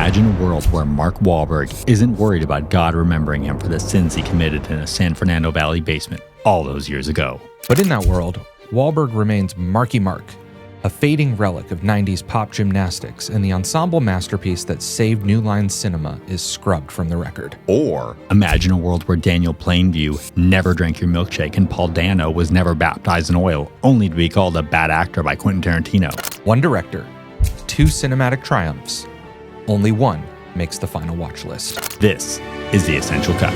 Imagine a world where Mark Wahlberg isn't worried about God remembering him for the sins he committed in a San Fernando Valley basement all those years ago. But in that world, Wahlberg remains Marky Mark, a fading relic of 90s pop gymnastics, and the ensemble masterpiece that saved New Line cinema is scrubbed from the record. Or imagine a world where Daniel Plainview never drank your milkshake and Paul Dano was never baptized in oil, only to be called a bad actor by Quentin Tarantino. One director, two cinematic triumphs. Only one makes the final watch list. This is the Essential Cut.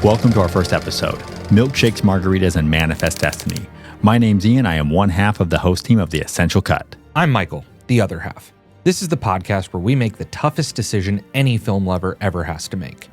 Welcome to our first episode, Milkshakes, Margaritas, and Manifest Destiny. My name's Ian. I am one half of the host team of the Essential Cut. I'm Michael, the other half. This is the podcast where we make the toughest decision any film lover ever has to make.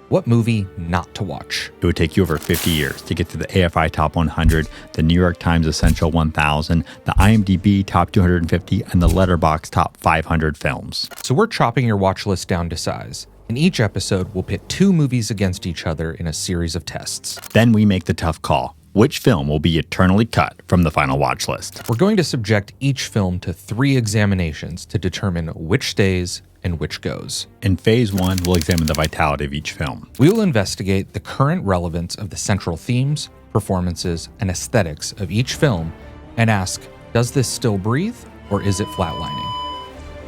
What movie not to watch? It would take you over 50 years to get to the AFI Top 100, the New York Times Essential 1000, the IMDb Top 250, and the Letterboxd Top 500 films. So we're chopping your watch list down to size. In each episode, we'll pit two movies against each other in a series of tests. Then we make the tough call. Which film will be eternally cut from the final watch list? We're going to subject each film to 3 examinations to determine which stays and which goes. In phase 1, we'll examine the vitality of each film. We will investigate the current relevance of the central themes, performances, and aesthetics of each film and ask, does this still breathe or is it flatlining?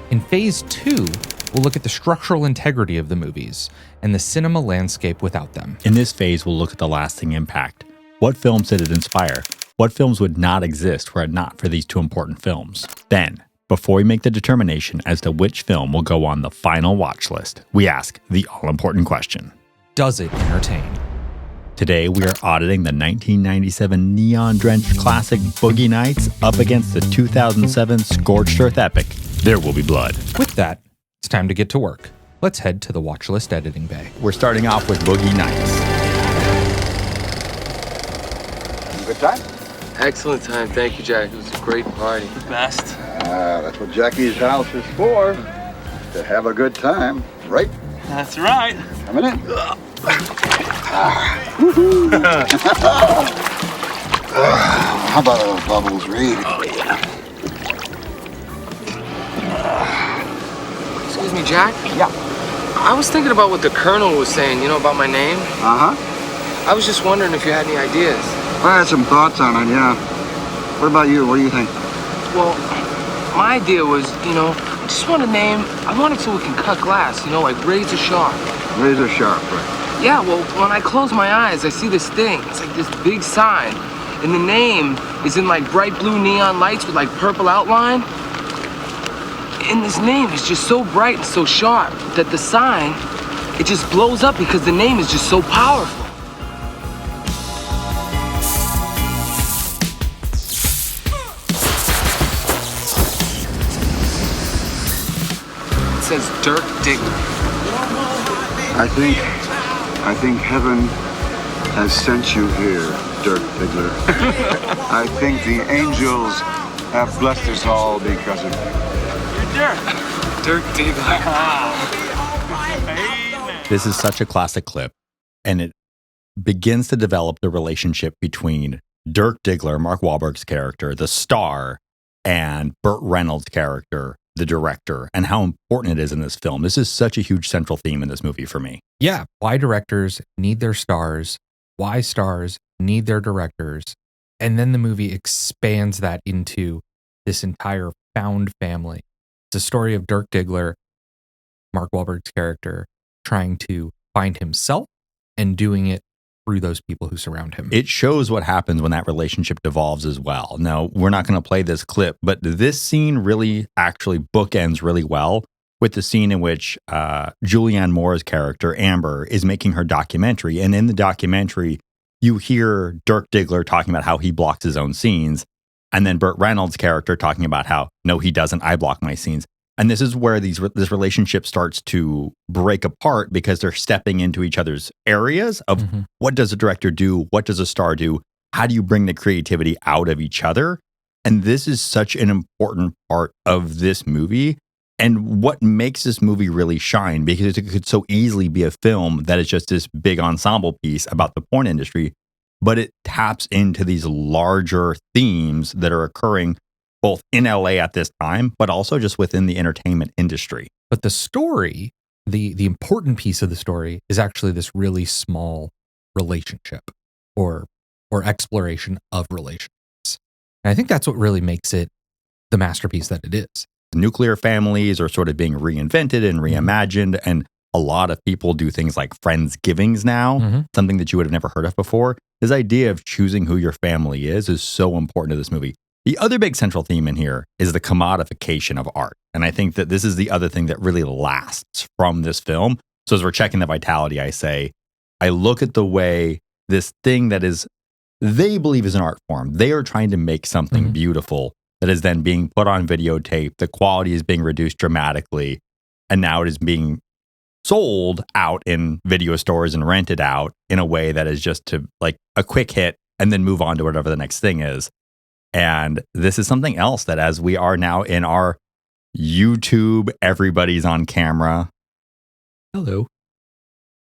In phase 2, we'll look at the structural integrity of the movies and the cinema landscape without them. In this phase, we'll look at the lasting impact. What films did it inspire? What films would not exist were it not for these two important films? Then, before we make the determination as to which film will go on the final watch list, we ask the all-important question. Does it entertain? Today, we are auditing the 1997 neon-drenched classic Boogie Nights up against the 2007 scorched earth epic, There Will Be Blood. With that, it's time to get to work. Let's head to the watch list editing bay. We're starting off with Boogie Nights. Good time? Excellent time. Thank you, Jack. It was a great party. The best. That's what Jackie's house is for. To have a good time, right? That's right. Coming in. How about those bubbles, Reed? Oh, yeah. Excuse me, Jack? Yeah. I was thinking about what the Colonel was saying, about my name. Uh-huh. I was just wondering if you had any ideas. I had some thoughts on it, yeah. What about you? What do you think? Well, my idea was, I just want a name. I want it so we can cut glass, like razor sharp. Razor sharp, right? Yeah, well, when I close my eyes, I see this thing. It's like this big sign. And the name is in like bright blue neon lights with like purple outline. And this name is just so bright and so sharp that the sign, it just blows up because the name is just so powerful. It says Dirk Diggler. I think heaven has sent you here, Dirk Diggler. I think the angels have blessed us all because of you. Dirk Diggler. This is such a classic clip, and it begins to develop the relationship between Dirk Diggler, Mark Wahlberg's character, the star, and Burt Reynolds' character, the director, and how important it is in this film. This is such a huge central theme in this movie for me. Yeah, why directors need their stars, why stars need their directors, and then the movie expands that into this entire found family. It's a story of Dirk Diggler, Mark Wahlberg's character, trying to find himself and doing it through those people who surround him. It shows what happens when that relationship devolves as well. Now, we're not going to play this clip, but this scene really actually bookends really well with the scene in which Julianne Moore's character, Amber, is making her documentary. And in the documentary, you hear Dirk Diggler talking about how he blocks his own scenes. And then Burt Reynolds' character talking about how, no, he doesn't, I block my scenes. And this is where this relationship starts to break apart because they're stepping into each other's areas of what does a director do? What does a star do? How do you bring the creativity out of each other? And this is such an important part of this movie and what makes this movie really shine, because it could so easily be a film that is just this big ensemble piece about the porn industry, but it taps into these larger themes that are occurring both in LA at this time, but also just within the entertainment industry. But the story, the important piece of the story is actually this really small relationship or exploration of relationships. And I think that's what really makes it the masterpiece that it is. Nuclear families are sort of being reinvented and reimagined, and a lot of people do things like Friendsgivings now, something that you would have never heard of before. This idea of choosing who your family is so important to this movie. The other big central theme in here is the commodification of art. And I think that this is the other thing that really lasts from this film. So as we're checking the Vitality, I look at the way this thing that is, they believe is an art form. They are trying to make something beautiful that is then being put on videotape. The quality is being reduced dramatically. And now it is being sold out in video stores and rented out in a way that is just to like a quick hit and then move on to whatever the next thing is. And this is something else that as we are now in our YouTube, everybody's on camera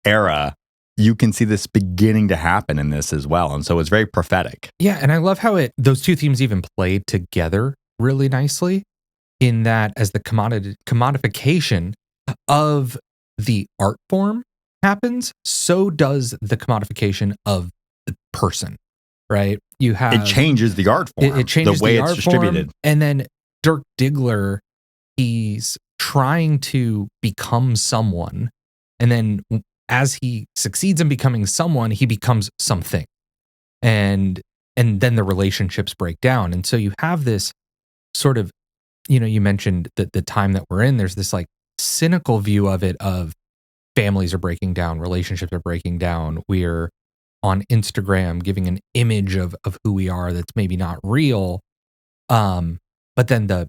era, you can see this beginning to happen in this as well. And so it's very prophetic. Yeah. And I love how those two themes even played together really nicely in that as the commodification of the art form happens, so does the commodification of the person, right? You have it changes the art form. It changes the way the it's art distributed. Form, and then Dirk Diggler, he's trying to become someone, and then as he succeeds in becoming someone, he becomes something, and then the relationships break down, and so you have this sort of, you mentioned that the time that we're in, there's this like cynical view of it of families are breaking down, relationships are breaking down. We're on Instagram giving an image of who we are that's maybe not real. But then the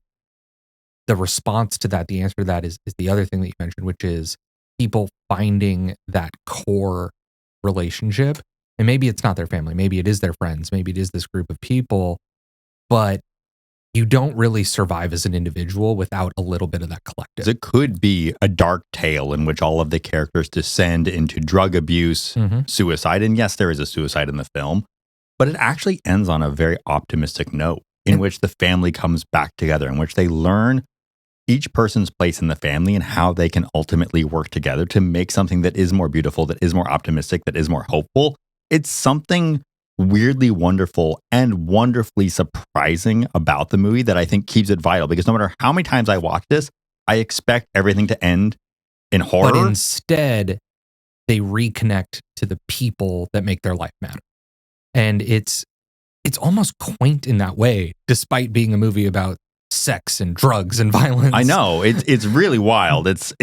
response to that, the answer to that is the other thing that you mentioned, which is people finding that core relationship. And maybe it's not their family, maybe it is their friends, maybe it is this group of people, but you don't really survive as an individual without a little bit of that collective. It could be a dark tale in which all of the characters descend into drug abuse, suicide. And yes, there is a suicide in the film, but it actually ends on a very optimistic note in which the family comes back together, in which they learn each person's place in the family and how they can ultimately work together to make something that is more beautiful, that is more optimistic, that is more hopeful. It's something weirdly wonderful and wonderfully surprising about the movie that I think keeps it vital, because no matter how many times I watch this, I expect everything to end in horror. But instead, they reconnect to the people that make their life matter. And it's almost quaint in that way, despite being a movie about sex and drugs and violence. I know. It's really wild. It's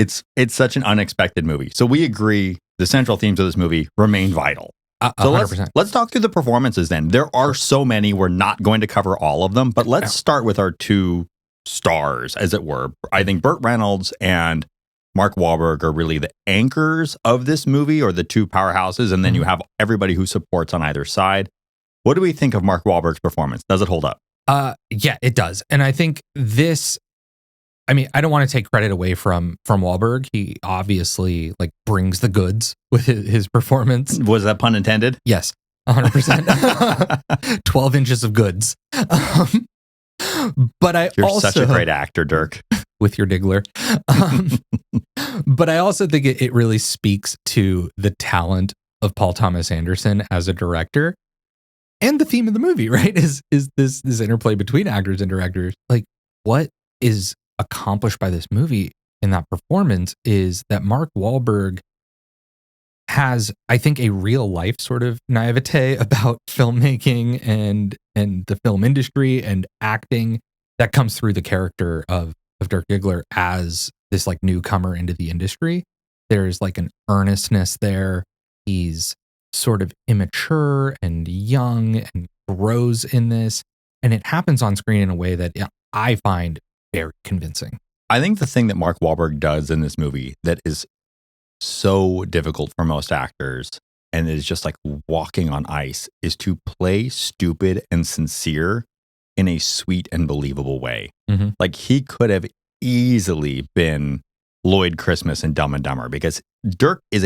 such an unexpected movie. So we agree the central themes of this movie remain vital. So 100%. let's talk through the performances then. There are so many. We're not going to cover all of them, but let's start with our two stars, as it were. I think Burt Reynolds and Mark Wahlberg are really the anchors of this movie, or the two powerhouses, and then you have everybody who supports on either side. What do we think of Mark Wahlberg's performance? Does it hold up? Yeah, it does. And I think I don't want to take credit away from Wahlberg. He obviously brings the goods with his performance. Was that pun intended? Yes, 100%. 12 inches of goods. But You're such a great actor, Dirk. With your Diggler. But I also think it really speaks to the talent of Paul Thomas Anderson as a director. And the theme of the movie, right, is this interplay between actors and directors. What is accomplished by this movie in that performance is that Mark Wahlberg has, I think, a real life sort of naivete about filmmaking and the film industry and acting that comes through the character of Dirk Diggler as this newcomer into the industry. There's an earnestness there. He's sort of immature and young and grows in this, and it happens on screen in a way that I find very convincing. I think the thing that Mark Wahlberg does in this movie that is so difficult for most actors and is just walking on ice is to play stupid and sincere in a sweet and believable way. He could have easily been Lloyd Christmas in Dumb and Dumber, because Dirk is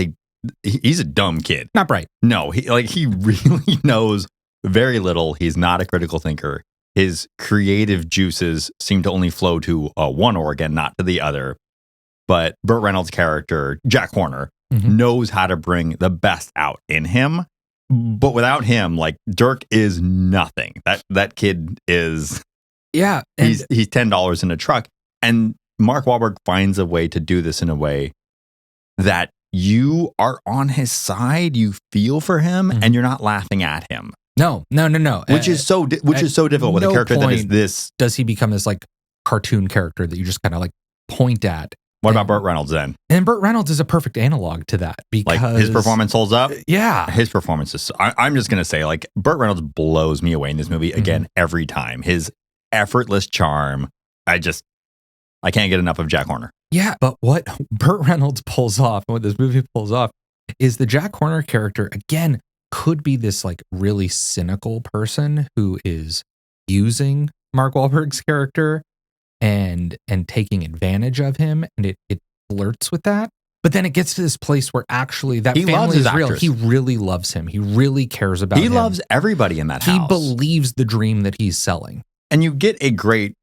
he's a dumb kid. Not bright. No, he really knows very little. He's not a critical thinker. his creative juices seem to only flow to one organ, not to the other. But Burt Reynolds' character, Jack Horner, knows how to bring the best out in him. But without him, like, Dirk is nothing. That kid is... Yeah. He's $10 in a truck. And Mark Wahlberg finds a way to do this in a way that you are on his side, you feel for him, and you're not laughing at him. No. Which is so difficult with a character that is this. Does he become this like cartoon character that you just kind of like point at? What about Burt Reynolds then? And Burt Reynolds is a perfect analog to that because like his performance holds up. Yeah, his performance is. I'm just gonna say, like, Burt Reynolds blows me away in this movie again every time. His effortless charm. I can't get enough of Jack Horner. Yeah, but what Burt Reynolds pulls off, and what this movie pulls off, is the Jack Horner character, again, could be this like really cynical person who is using Mark Wahlberg's character and taking advantage of him, and it flirts with that. But then it gets to this place where actually that he family is real. Actors. He really loves him. He really cares about him. He loves everybody in that house. He believes the dream that he's selling. And you get a great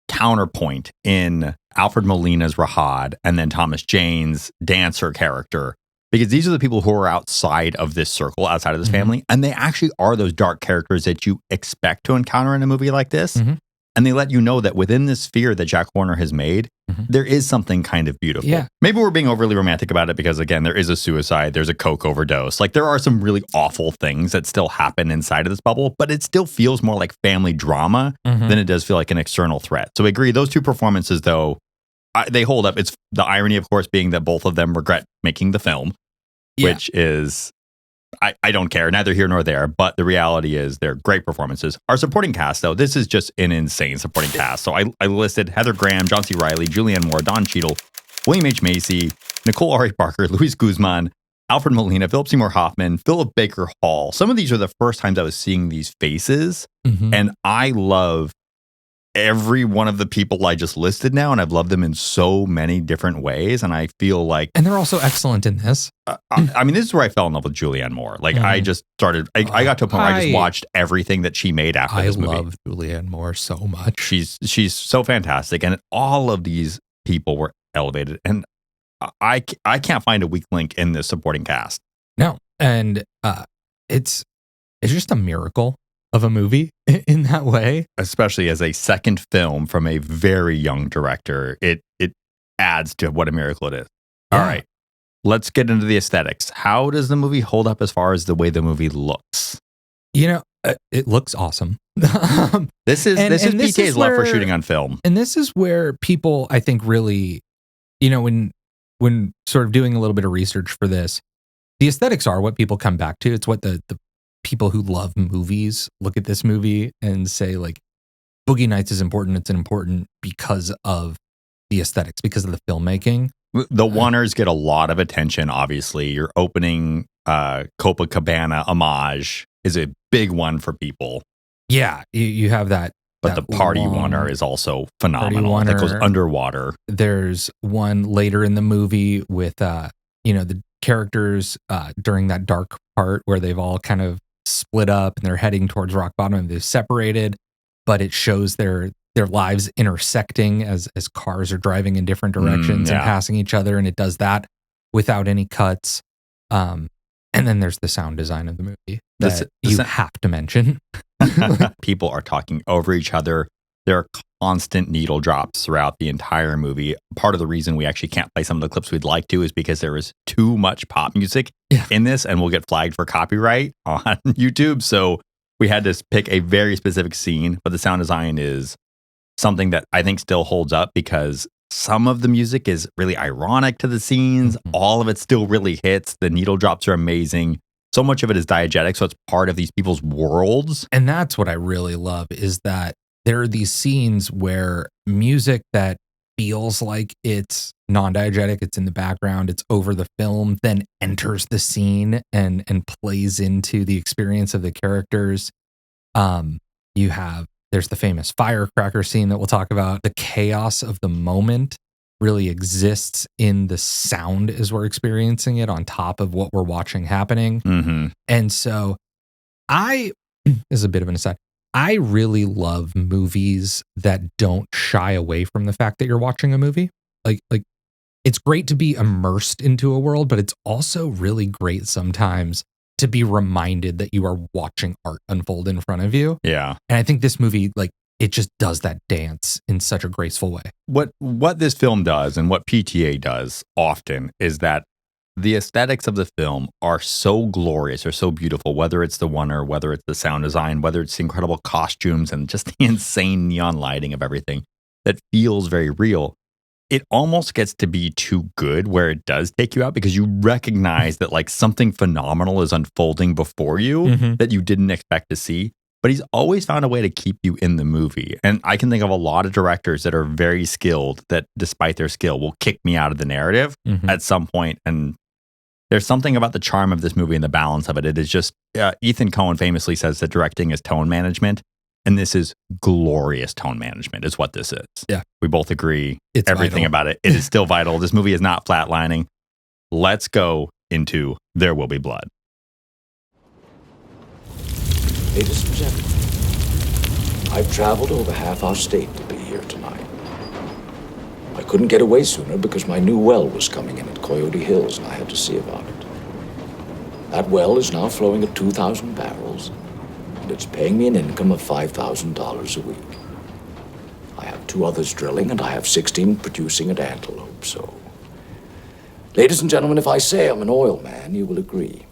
counterpoint in Alfred Molina's Rahad and then Thomas Jane's dancer character, because these are the people who are outside of this circle, outside of this family, and they actually are those dark characters that you expect to encounter in a movie like this. And they let you know that within this sphere that Jack Horner has made, there is something kind of beautiful. Yeah. Maybe we're being overly romantic about it because, again, there is a suicide, there's a coke overdose. Like, there are some really awful things that still happen inside of this bubble, but it still feels more like family drama than it does feel like an external threat. So I agree. Those two performances, though, they hold up. It's the irony, of course, being that both of them regret making the film, which is... I don't care, neither here nor there, but the reality is they're great performances. Our supporting cast, though, this is just an insane supporting cast. So I listed Heather Graham, John C. Reilly, Julianne Moore, Don Cheadle, William H. Macy, Nicole Ari Barker, Luis Guzman, Alfred Molina, Philip Seymour Hoffman, Philip Baker Hall. Some of these are the first times I was seeing these faces, and I love every one of the people I just listed now, and I've loved them in so many different ways, and I feel like... And they're also excellent in this. I mean, this is where I fell in love with Julianne Moore. Like, I just started... I got to a point where I just watched everything that she made after this movie. I love Julianne Moore so much. She's so fantastic, and all of these people were elevated, and I can't find a weak link in this supporting cast. No, and it's just a miracle of a movie in that way. Especially as a second film from a very young director, it adds to what a miracle it is. All right, let's get into the aesthetics. How does the movie hold up as far as the way the movie looks? You know, it looks awesome. This is PK's love for shooting on film. And this is where people, I think, really, you know, when sort of doing a little bit of research for this, the aesthetics are what people come back to. It's what the people who love movies look at this movie and say, like, Boogie Nights is important. It's important because of the aesthetics, because of the filmmaking. The Wanners get a lot of attention, obviously. Your opening Copacabana homage is a big one for people. Yeah, you have that. But the party Wanner is also phenomenal. That goes underwater. There's one later in the movie with, the characters during that dark part where they've all kind of split up and they're heading towards rock bottom and they've separated, but it shows their lives intersecting as cars are driving in different directions and passing each other, and it does that without any cuts. And then there's the sound design of the movie that you have to mention. People are talking over each other. There are constant needle drops throughout the entire movie. Part of the reason we actually can't play some of the clips we'd like to is because there is too much pop music in this, and we'll get flagged for copyright on YouTube. So we had to pick a very specific scene, but the sound design is something that I think still holds up because some of the music is really ironic to the scenes. All of it still really hits. The needle drops are amazing. So much of it is diegetic, so it's part of these people's worlds. And that's what I really love, is that there are these scenes where music that feels like it's non-diegetic, it's in the background, it's over the film, then enters the scene and plays into the experience of the characters. There's the famous firecracker scene that we'll talk about. The chaos of the moment really exists in the sound as we're experiencing it on top of what we're watching happening. And so this is a bit of an aside. I really love movies that don't shy away from the fact that you're watching a movie. Like it's great to be immersed into a world, but it's also really great sometimes to be reminded that you are watching art unfold in front of you. Yeah. And I think this movie, like, it just does that dance in such a graceful way. What this film does and what PTA does often is that the aesthetics of the film are so glorious or so beautiful, whether it's the wonder, whether it's the sound design, whether it's the incredible costumes and just the insane neon lighting of everything that feels very real. It almost gets to be too good where it does take you out because you recognize that like something phenomenal is unfolding before you that you didn't expect to see. But he's always found a way to keep you in the movie. And I can think of a lot of directors that are very skilled that despite their skill will kick me out of the narrative at some point. And there's something about the charm of this movie and the balance of it. It is just, Ethan Coen famously says that directing is tone management. And this is glorious tone management is what this is. Yeah. We both agree. It's everything vital. about it. It is still vital. This movie is not flatlining. Let's go into There Will Be Blood. Ladies and gentlemen, I've traveled over half our state to be here tonight. I couldn't get away sooner because my new well was coming in at Coyote Hills and I had to see about it. That well is now flowing at 2,000 barrels and it's paying me an income of $5,000 a week. I have 2 others drilling and I have 16 producing at Antelope, so... Ladies and gentlemen, if I say I'm an oil man, you will agree.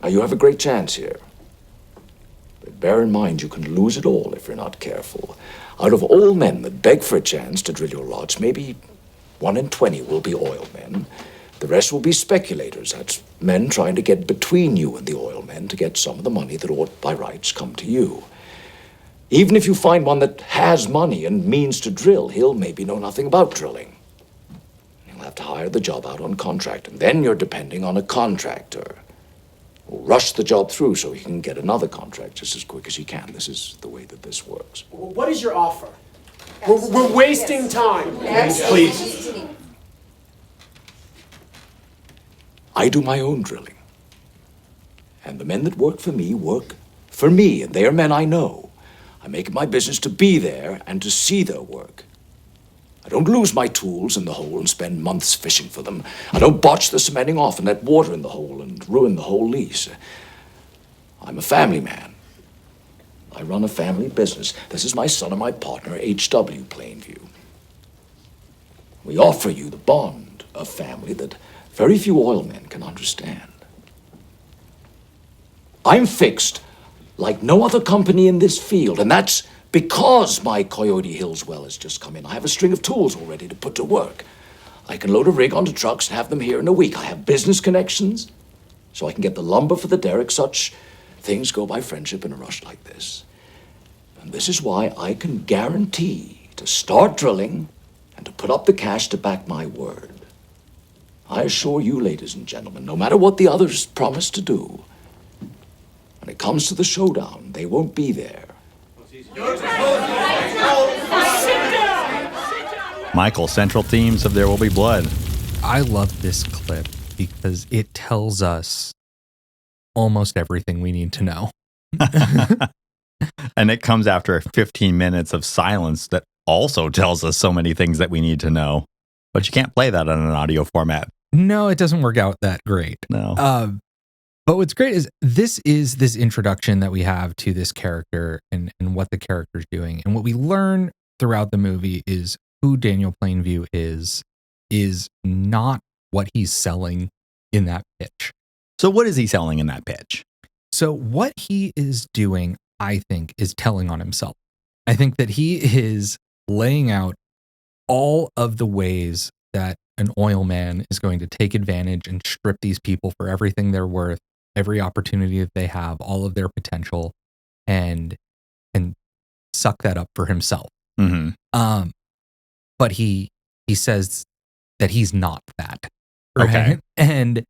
Now, you have a great chance here. But bear in mind, you can lose it all if you're not careful. Out of all men that beg for a chance to drill your lots, maybe 1 in 20 will be oil men. The rest will be speculators. That's men trying to get between you and the oil men to get some of the money that ought by rights come to you. Even if you find one that has money and means to drill, he'll maybe know nothing about drilling. He'll have to hire the job out on contract, and then you're depending on a contractor. We'll rush the job through so he can get another contract just as quick as he can. This is the way that this works. What is your offer? We're wasting time. Please. I do my own drilling. And the men that work for me, and they are men I know. I make it my business to be there and to see their work. I don't lose my tools in the hole and spend months fishing for them. I don't botch the cementing off and let water in the hole and ruin the whole lease. I'm a family man. I run a family business. This is my son and my partner, H.W. Plainview. We offer you the bond of family that very few oil men can understand. I'm fixed like no other company in this field, and that's because my Coyote Hills well has just come in. I have a string of tools all ready to put to work. I can load a rig onto trucks and have them here in a week. I have business connections, so I can get the lumber for the derrick. Such things go by friendship in a rush like this. And this is why I can guarantee to start drilling and to put up the cash to back my word. I assure you, ladies and gentlemen, no matter what the others promise to do, when it comes to the showdown, they won't be there. Michael, central themes of There Will Be Blood. I love this clip because it tells us almost everything we need to know. And it comes after 15 minutes of silence that also tells us so many things that we need to know. But you can't play that on an audio format. No, it doesn't work out that great. No. But what's great is this introduction that we have to this character and what the character's doing. And what we learn throughout the movie is who Daniel Plainview is not what he's selling in that pitch. So what is he selling in that pitch? So what he is doing, I think, is telling on himself. I think that he is laying out all of the ways that an oil man is going to take advantage and strip these people for everything they're worth, every opportunity that they have, all of their potential, and suck that up for himself. Mm-hmm. But he says that he's not that. Right? Okay. And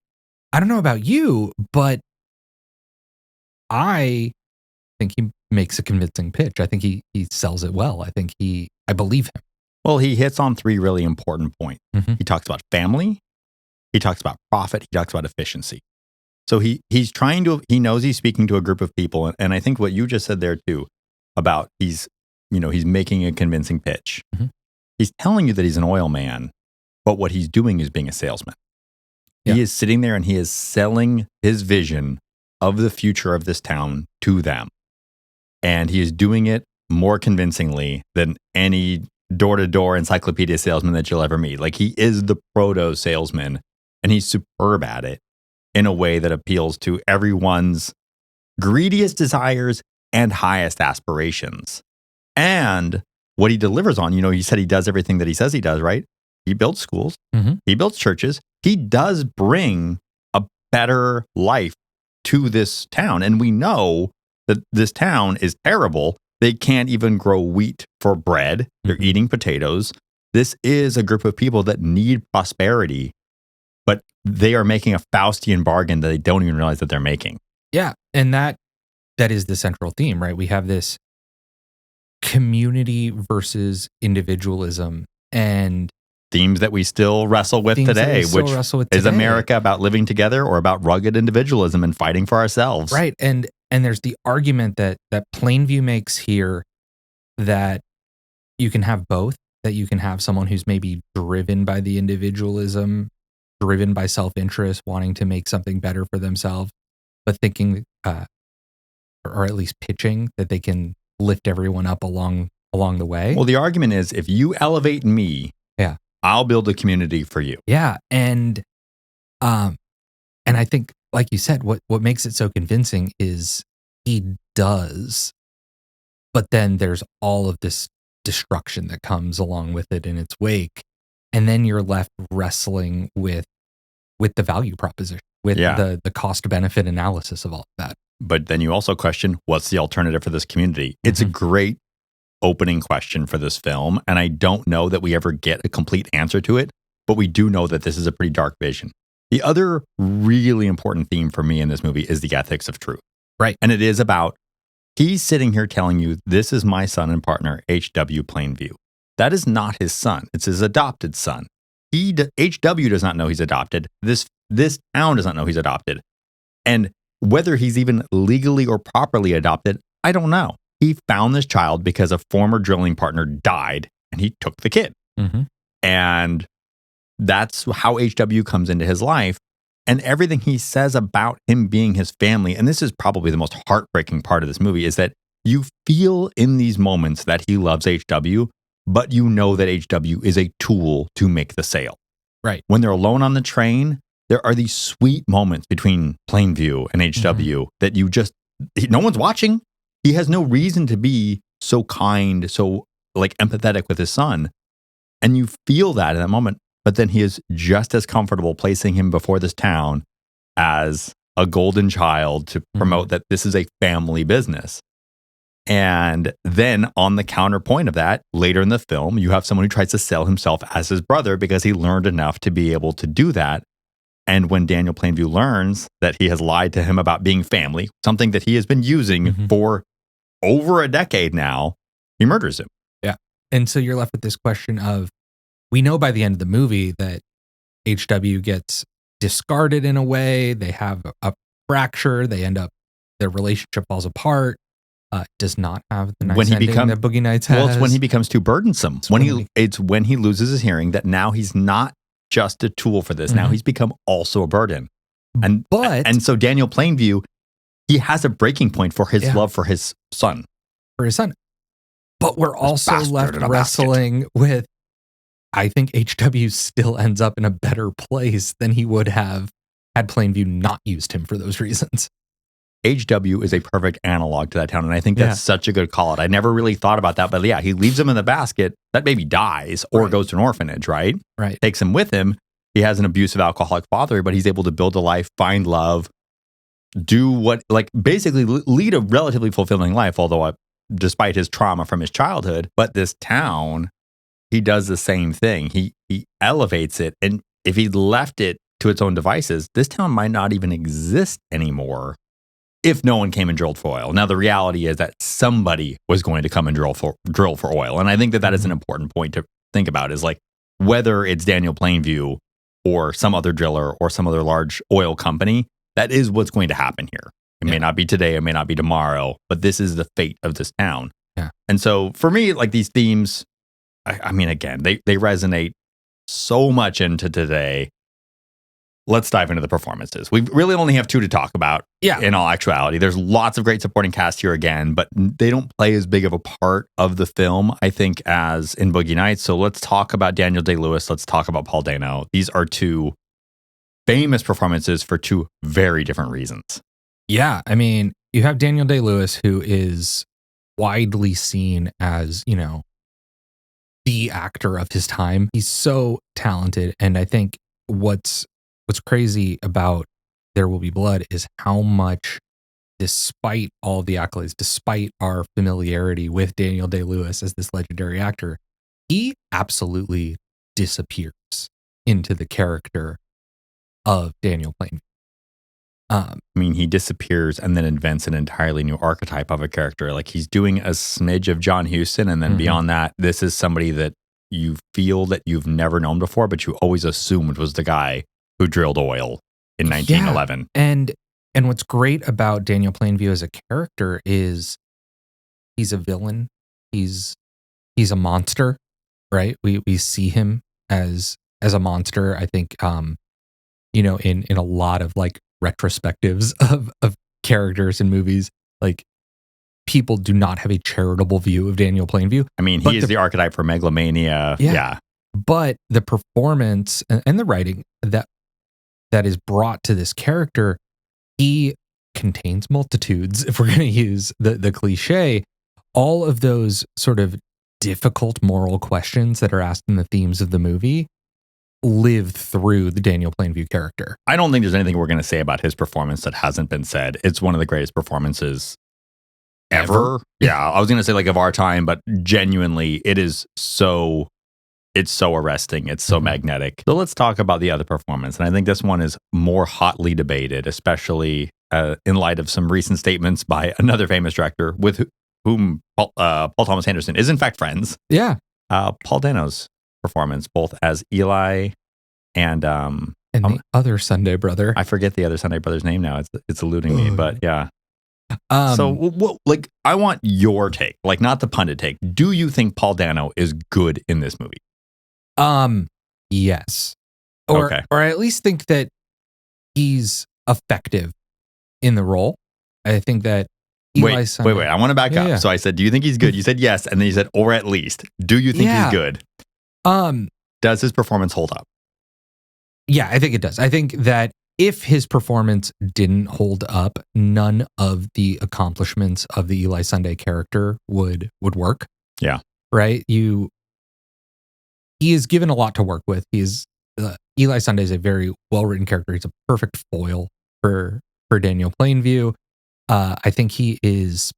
I don't know about you, but I think he makes a convincing pitch. I think he sells it well. I believe him. Well, he hits on 3 really important points. Mm-hmm. He talks about family, he talks about profit, he talks about efficiency. So he's trying to, he knows he's speaking to a group of people. And I think what you just said there too, about he's making a convincing pitch. Mm-hmm. He's telling you that he's an oil man, but what he's doing is being a salesman. Yeah. He is sitting there and he is selling his vision of the future of this town to them. And he is doing it more convincingly than any door-to-door encyclopedia salesman that you'll ever meet. Like, he is the proto salesman, and he's superb at it in a way that appeals to everyone's greediest desires and highest aspirations. And what he delivers on, he said he does everything that he says he does, right? He builds schools. Mm-hmm. He builds churches. He does bring a better life to this town. And we know that this town is terrible. They can't even grow wheat for bread. They're eating potatoes. This is a group of people that need prosperity, but they are making a Faustian bargain that they don't even realize that they're making. Yeah. And that is the central theme, right? We have this community versus individualism, and themes that we still wrestle with today, which is America about living together or about rugged individualism and fighting for ourselves. Right. And there's the argument that Plainview makes here, that you can have both, that you can have someone who's maybe driven by the individualism, driven by self-interest, wanting to make something better for themselves, but thinking, or at least pitching, that they can lift everyone up along the way. Well, the argument is, if you elevate me, yeah, I'll build a community for you. Yeah. And I think, like you said, what makes it so convincing is he does, but then there's all of this destruction that comes along with it in its wake. And then you're left wrestling with the value proposition, with the cost benefit analysis of all of that. But then you also question, what's the alternative for this community? It's a great opening question for this film, and I don't know that we ever get a complete answer to it, but we do know that this is a pretty dark vision. The other really important theme for me in this movie is the ethics of truth. Right. And it is about, he's sitting here telling you, this is my son and partner, H.W. Plainview. That is not his son. It's his adopted son. H.W. does not know he's adopted. This town does not know he's adopted. And whether he's even legally or properly adopted, I don't know. He found this child because a former drilling partner died, and he took the kid. Mm-hmm. And that's how H.W. comes into his life. And everything he says about him being his family, and this is probably the most heartbreaking part of this movie, is that you feel in these moments that he loves H.W., but you know that H.W. is a tool to make the sale. Right. When they're alone on the train, there are these sweet moments between Plainview and H.W. that you just, no one's watching. He has no reason to be so kind, so like empathetic with his son. And you feel that in that moment, but then he is just as comfortable placing him before this town as a golden child to promote that this is a family business. And then on the counterpoint of that, later in the film, you have someone who tries to sell himself as his brother because he learned enough to be able to do that. And when Daniel Plainview learns that he has lied to him about being family, something that he has been using for over a decade now, he murders him. Yeah. And so you're left with this question of, we know by the end of the movie that H.W. gets discarded in a way. They have a fracture. They end up, their relationship falls apart. Does not have the nice ending that Boogie Nights has. Well, it's when he becomes too burdensome. It's when he loses his hearing that now he's not just a tool for this. Now he's become also a burden. And so Daniel Plainview, he has a breaking point for his love for his son. But we're also left wrestling with, I think H.W. still ends up in a better place than he would have had Plainview not used him for those reasons. H.W. is a perfect analog to that town, and I think that's such a good call out. I never really thought about that, but yeah, he leaves him in the basket. That baby dies or goes to an orphanage, right? Right. Takes him with him. He has an abusive alcoholic father, but he's able to build a life, find love, do what, like basically lead a relatively fulfilling life, although despite his trauma from his childhood. But this town, he does the same thing. He elevates it, and if he left it to its own devices, this town might not even exist anymore. If no one came and drilled for oil. Now, the reality is that somebody was going to come and drill for oil. And I think that is an important point to think about, is like whether it's Daniel Plainview or some other driller or some other large oil company, that is what's going to happen here. It may not be today, it may not be tomorrow, but this is the fate of this town. Yeah. And so for me, like these themes, I mean, again, they resonate so much into today. Let's dive into the performances. We really only have 2 to talk about in all actuality. There's lots of great supporting cast here again, but they don't play as big of a part of the film, I think, as in Boogie Nights. So let's talk about Daniel Day-Lewis. Let's talk about Paul Dano. These are 2 famous performances for 2 very different reasons. Yeah. I mean, you have Daniel Day-Lewis, who is widely seen as, you know, the actor of his time. He's so talented. And I think what's crazy about There Will Be Blood is how much, despite all the accolades, despite our familiarity with Daniel Day-Lewis as this legendary actor, he absolutely disappears into the character of Daniel Plainview. I mean, he disappears and then invents an entirely new archetype of a character. Like he's doing a smidge of John Huston, and then beyond that, this is somebody that you feel that you've never known before, but you always assumed was the guy who drilled oil in 1911. Yeah. And what's great about Daniel Plainview as a character is he's a villain. He's a monster, right? We see him as a monster. I think you know, in a lot of like retrospectives of characters in movies, like people do not have a charitable view of Daniel Plainview. I mean, he is the archetype for megalomania. Yeah. But the performance and the writing that is brought to this character, he contains multitudes. If we're going to use the cliche, all of those sort of difficult moral questions that are asked in the themes of the movie live through the Daniel Plainview character. I don't think there's anything we're going to say about his performance that hasn't been said. It's one of the greatest performances ever. Yeah, I was going to say like of our time, but genuinely, it's so arresting. It's so magnetic. So let's talk about the other performance. And I think this one is more hotly debated, especially in light of some recent statements by another famous director with whom Paul Thomas Anderson is in fact friends. Yeah. Paul Dano's performance, both as Eli and the other Sunday brother. I forget the other Sunday brother's name now. It's eluding me, but yeah. So, like, I want your take, like, not the pundit take. Do you think Paul Dano is good in this movie? Yes, or I at least think that he's effective in the role. I think that Eli Sunday. Wait. I want to back up. Yeah. So I said, do you think he's good? You said yes, and then you said, or at least. Do you think he's good? Does his performance hold up? Yeah, I think it does. I think that if his performance didn't hold up, none of the accomplishments of the Eli Sunday character would work. Yeah. Right? He is given a lot to work with. Eli Sunday is a very well-written character. He's a perfect foil for Daniel Plainview. I think he is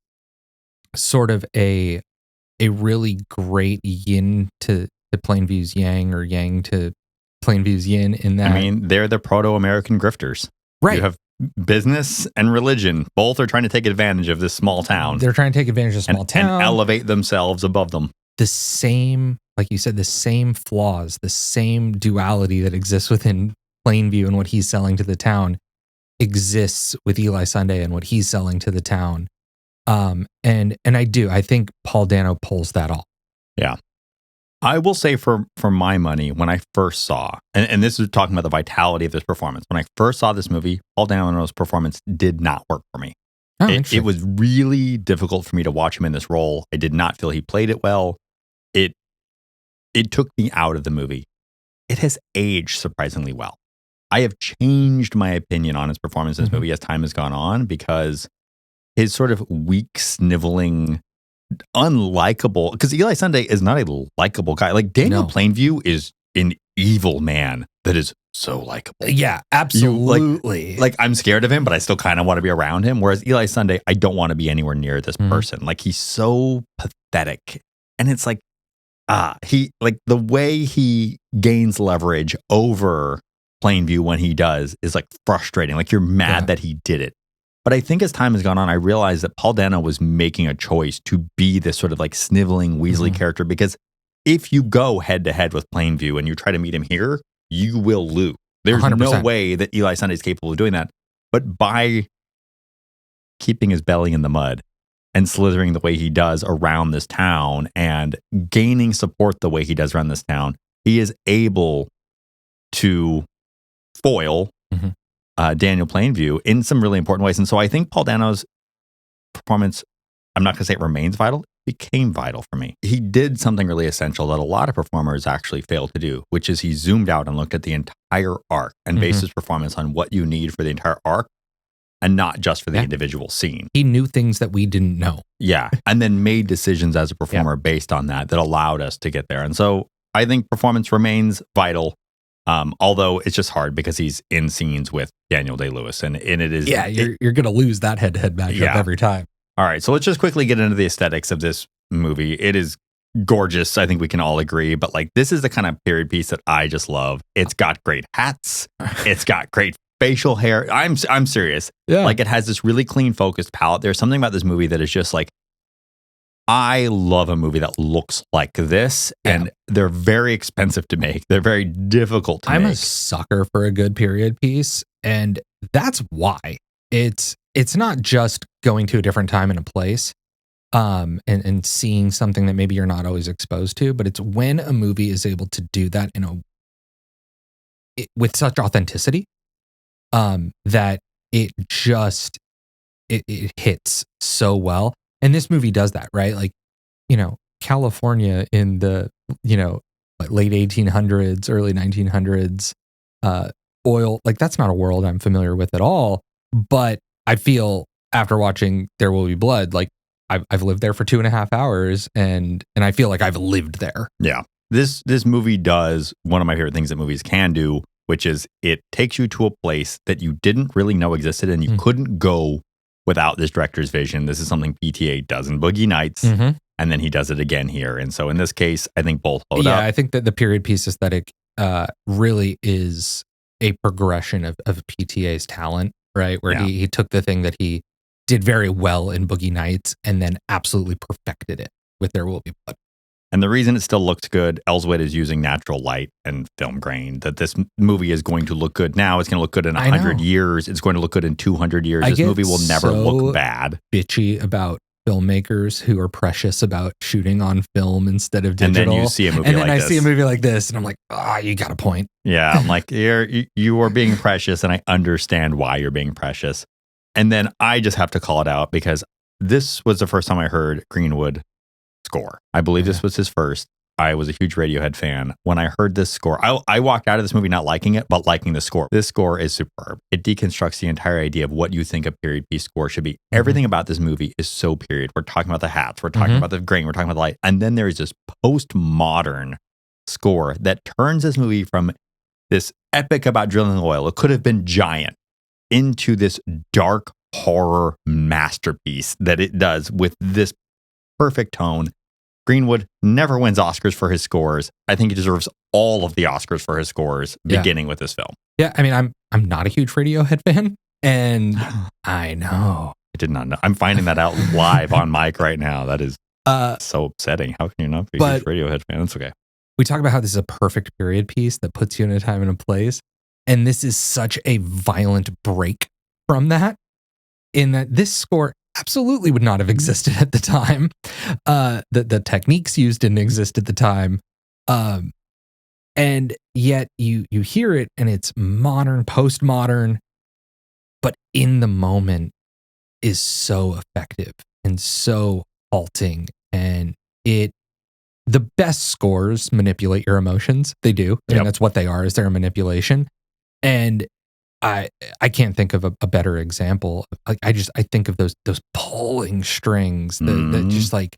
sort of a really great yin to Plainview's yang, or yang to Plainview's yin, in that. I mean, they're the proto-American grifters. Right. You have business and religion. Both are trying to take advantage of this small town. They're trying to take advantage of small town. And elevate themselves above them. The same, like you said, the same flaws, the same duality that exists within Plainview and what he's selling to the town exists with Eli Sunday and what he's selling to the town. And I think Paul Dano pulls that off. Yeah. I will say for my money, when I first saw, and this is talking about the vitality of this performance, when I first saw this movie, Paul Dano's performance did not work for me. Oh, it was really difficult for me to watch him in this role. I did not feel he played it well. It took me out of the movie. It has aged surprisingly well. I have changed my opinion on his performance in this movie as time has gone on, because his sort of weak, sniveling, unlikable, because Eli Sunday is not a likable guy. Like Daniel Plainview is an evil man that is so likable. Yeah, absolutely. Like I'm scared of him, but I still kind of want to be around him. Whereas Eli Sunday, I don't want to be anywhere near this person. Like he's so pathetic. And it's like, he, like the way he gains leverage over Plainview when he does is like frustrating. Like you're mad that he did it. But I think as time has gone on, I realized that Paul Dano was making a choice to be this sort of like sniveling Weasley character, because if you go head to head with Plainview and you try to meet him here, you will lose. There's 100%. no way that Eli Sunday is capable of doing that. But by keeping his belly in the mud and slithering the way he does around this town and gaining support the way he does around this town, he is able to foil Daniel Plainview in some really important ways. And so I think Paul Dano's performance, I'm not going to say it remains vital, became vital for me. He did something really essential that a lot of performers actually fail to do, which is he zoomed out and looked at the entire arc and based his performance on what you need for the entire arc and not just for the individual scene. He knew things that we didn't know. Yeah. And then made decisions as a performer based on that allowed us to get there. And so I think performance remains vital. Although it's just hard because he's in scenes with Daniel Day-Lewis and it is... Yeah, you're going to lose that head-to-head matchup every time. All right, so let's just quickly get into the aesthetics of this movie. It is gorgeous. I think we can all agree. But like, this is the kind of period piece that I just love. It's got great hats. It's got great facial hair. I'm serious. Yeah. Like, it has this really clean, focused palette. There's something about this movie that is just like, I love a movie that looks like this, and they're very expensive to make. They're very difficult to make. I'm a sucker for a good period piece, and that's why. It's not just going to a different time and a place and seeing something that maybe you're not always exposed to, but it's when a movie is able to do that with such authenticity that it hits so well. And this movie does that, right? Like, California in the, late 1800s, early 1900s, oil, like that's not a world I'm familiar with at all. But I feel after watching There Will Be Blood, like I've lived there for 2.5 hours and I feel like I've lived there. Yeah. This movie does one of my favorite things that movies can do, which is it takes you to a place that you didn't really know existed and you couldn't go without this director's vision. This is something PTA does in Boogie Nights, and then he does it again here. And so in this case, I think both hold up. Yeah, I think that the period piece aesthetic really is a progression of PTA's talent, right? Where he took the thing that he did very well in Boogie Nights and then absolutely perfected it with There Will Be Blood. And the reason it still looks good, Elswit is using natural light and film grain, that this movie is going to look good now. It's going to look good in 100 years. It's going to look good in 200 years. This movie will never look bad. Bitchy about filmmakers who are precious about shooting on film instead of digital. And then you see a movie like this. And then I see a movie like this and I'm like, you got a point. Yeah, I'm like, you are being precious and I understand why you're being precious. And then I just have to call it out because this was the first time I heard Greenwood score. I believe this was his first. I was a huge Radiohead fan. When I heard this score, I walked out of this movie not liking it, but liking the score. This score is superb. It deconstructs the entire idea of what you think a period piece score should be. Everything about this movie is so period. We're talking about the hats. We're talking about the grain. We're talking about the light. And then there is this postmodern score that turns this movie from this epic about drilling oil, it could have been giant, into this dark horror masterpiece that it does with this perfect tone. Greenwood never wins Oscars for his scores. I think he deserves all of the Oscars for his scores, beginning with this film. Yeah, I mean, I'm not a huge Radiohead fan, and I know. I did not know. I'm finding that out live on mic right now. That is so upsetting. How can you not be a huge Radiohead fan? It's okay. We talk about how this is a perfect period piece that puts you in a time and a place, and this is such a violent break from that, in that this score absolutely would not have existed at the time. The techniques used didn't exist at the time. And yet you hear it and it's modern, postmodern, but in the moment is so effective and so halting. And the best scores manipulate your emotions. They do. I mean, that's what they are, is they're a manipulation. And I can't think of a better example. Like I think of those pulling strings that just like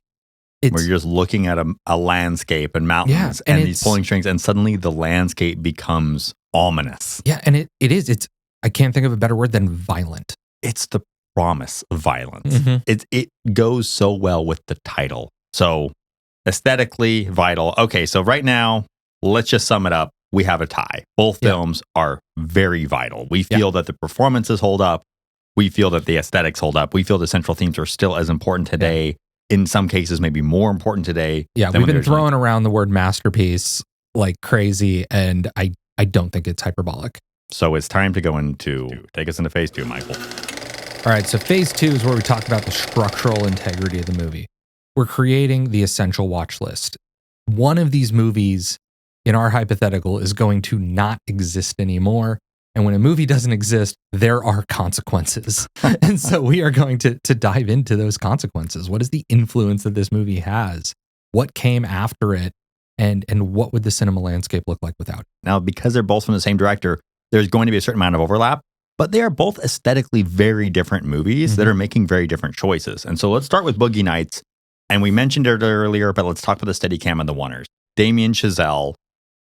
it's where you're just looking at a landscape and mountains and these pulling strings, and suddenly the landscape becomes ominous. Yeah, and it is. It's I can't think of a better word than violent. It's the promise of violence. It goes so well with the title. So aesthetically vital. Okay, so right now, let's just sum it up. We have a tie. Both films are very vital. We feel that the performances hold up. We feel that the aesthetics hold up. We feel the central themes are still as important today. In some cases, maybe more important today. Yeah, we've been throwing around the word masterpiece like crazy, and I don't think it's hyperbolic. So it's time to go take us into phase 2, Michael. All right, so phase 2 is where we talk about the structural integrity of the movie. We're creating the essential watch list. One of these movies in our hypothetical is going to not exist anymore. And when a movie doesn't exist, there are consequences. And so we are going to dive into those consequences. What is the influence that this movie has? What came after it? And what would the cinema landscape look like without it? Now, because they're both from the same director, there's going to be a certain amount of overlap, but they are both aesthetically very different movies that are making very different choices. And so let's start with Boogie Nights. And we mentioned it earlier, but let's talk about the Steadicam and the Oneers. Damien Chazelle